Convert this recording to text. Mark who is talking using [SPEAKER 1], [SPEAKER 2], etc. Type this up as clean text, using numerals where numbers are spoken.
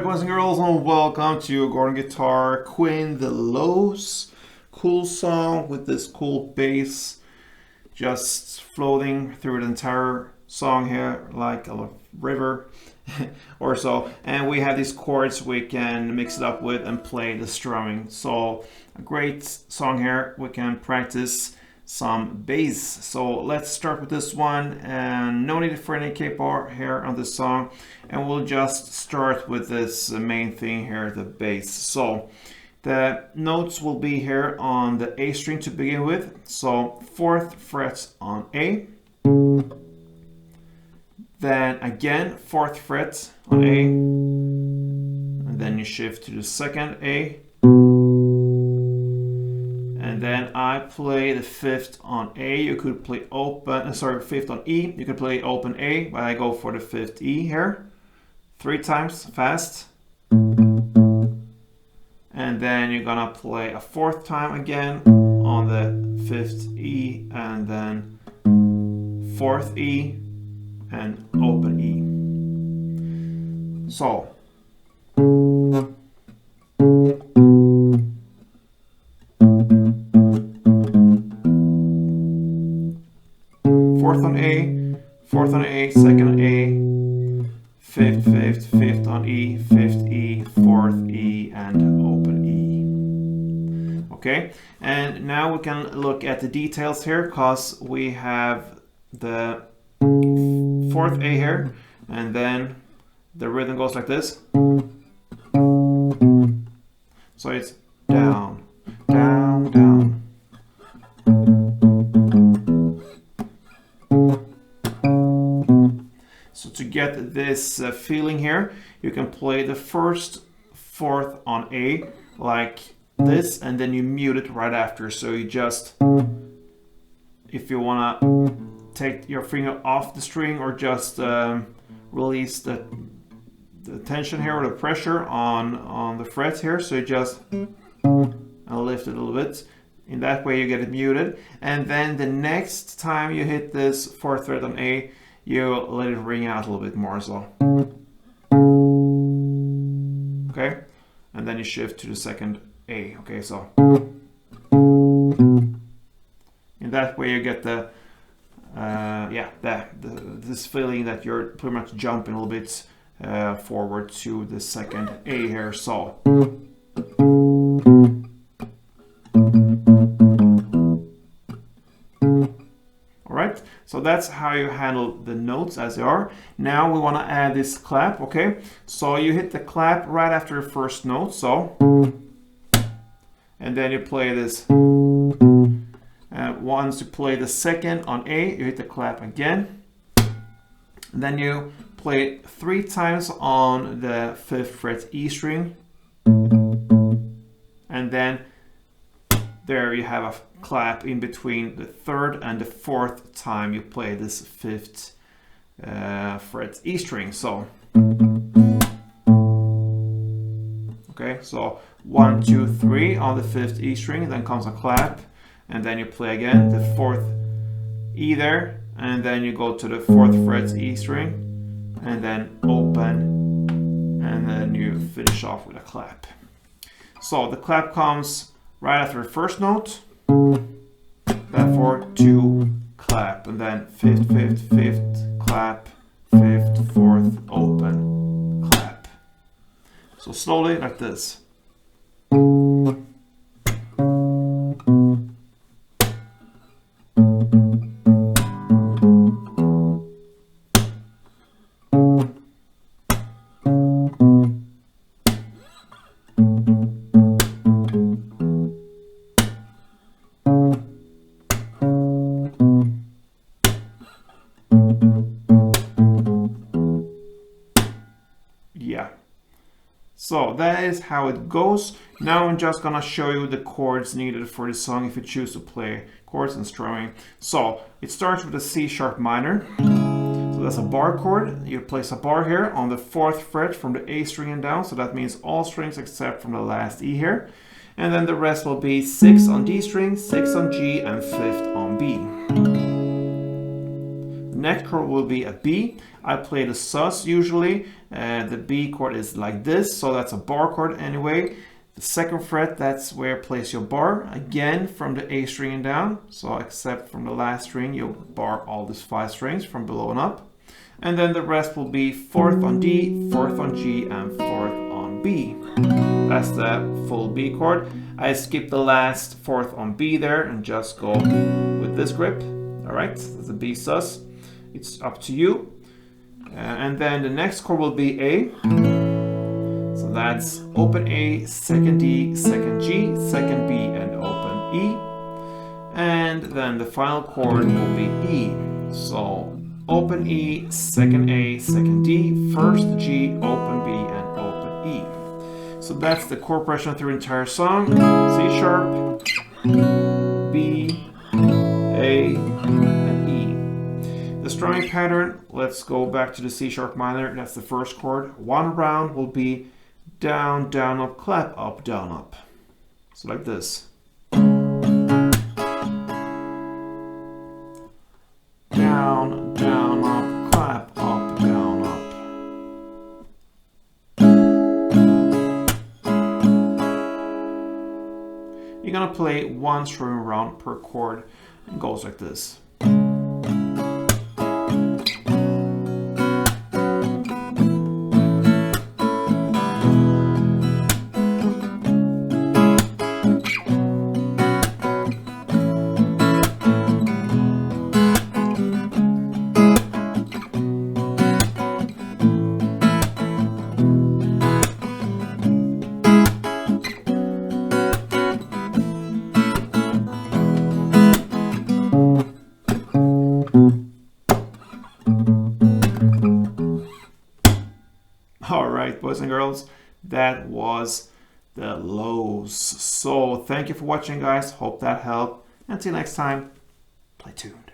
[SPEAKER 1] Alright, boys and girls, and welcome to Gordon Guitar Quinn the Lows. Cool song with this cool bass just floating through the entire song here like a river or so. And we have these chords we can mix it up with and play the strumming. So a great song here. We can practice some bass. So let's start with this one, and no need for any K-bar here on this song, and we'll just start with this main thing here, the bass. So the notes will be here on the A string to begin with. So 4th fret on A, then again 4th fret on A, and then you shift to the 2nd A, and then I play the 5th on A. You could play open, sorry, 5th on E. You could play open A, but I go for the 5th E here. 3 times fast. And then you're gonna play a 4th time again on the 5th E, and then 4th E and open E. So. Fourth on A, 4th on A, 2nd on A, 5th, 5th, 5th on E, 5th E, 4th E, and open E. Okay, and now we can look at the details here, because we have the 4th A here, and then the rhythm goes like this. So it's down, down, down. So to get this feeling here, you can play the first 4th on A like this, and then you mute it right after. So you just, if you want to take your finger off the string, or just release the tension here, or the pressure on the fret here, so you just lift it a little bit. In that way you get it muted, and then the next time you hit this 4th fret on A, you let it ring out a little bit more, so. Okay, and then you shift to the 2nd A. Okay, so in that way you get the this feeling that you're pretty much jumping a little bit forward to the 2nd A here. So. Alright, so that's how you handle the notes as they are. Now we want to add this clap, okay? So you hit the clap right after the first note, so. And then you play this. Once you play the 2nd on A, you hit the clap again. And then you play 3 times on the 5th fret E string. And then there you have a clap in between the 3rd and the 4th time you play this 5th fret E string. So, okay, so 1, 2, 3 on the 5th E string, then comes a clap, and then you play again the 4th E there, and then you go to the 4th fret E string, and then open, and then you finish off with a clap. So the clap comes right after the first note, then 4, 2, clap, and then 5th, 5th, 5th, clap, 5th, 4th, open, clap. So slowly like this. Yeah, so that is how it goes. Now I'm just gonna show you the chords needed for this song if you choose to play chords and strumming. So it starts with a C sharp minor. So that's a bar chord. You place a bar here on the 4th fret from the A string and down. So that means all strings except from the last E here. And then the rest will be 6 on D string, 6 on G, and 5th on B. next chord will be a B. I play the sus usually. The B chord is like this, so that's a bar chord anyway. The second fret, that's where you place your bar. Again, from the A string and down. So except from the last string, you'll bar all these 5 strings from below and up. And then the rest will be 4th on D, 4th on G, and 4th on B. That's the full B chord. I skip the last 4th on B there and just go with this grip. All right, that's a B sus. It's up to you. And then the next chord will be A. So that's open A, second D, second G, second B, and open E. And then the final chord will be E. So open E, second A, second D, first G, open B, and open E. So that's the chord progression through the entire song. C sharp, B, A, and E. The strumming pattern, let's go back to the C sharp minor. That's the first chord. One round will be down, down, up, clap, up, down, up. So like this. Down, down, up, clap, up, down, up. You're gonna play one strumming round per chord. It goes like this. All right, boys and girls, that was the lows. So thank you for watching, guys. Hope that helped. Until next time, play tuned.